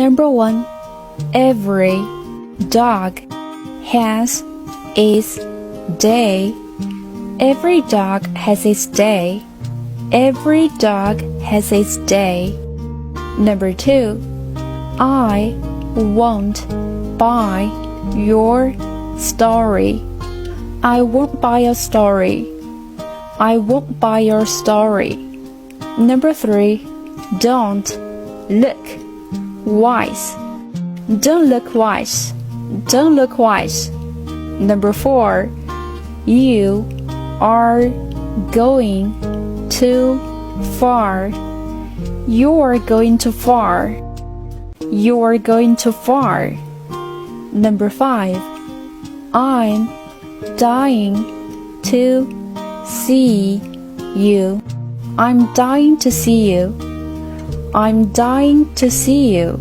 Number 1. Every dog has its day. Every dog has its day. Every dog has its day. Number 2. I won't buy your story. I won't buy your story. I won't buy your story. Number 3. Don't look wise. Don't look wise. Don't look wise. Number 4. You are going too far. You are going too far. You are going too far. Number 5. I'm dying to see you. I'm dying to see you. I'm dying to see you.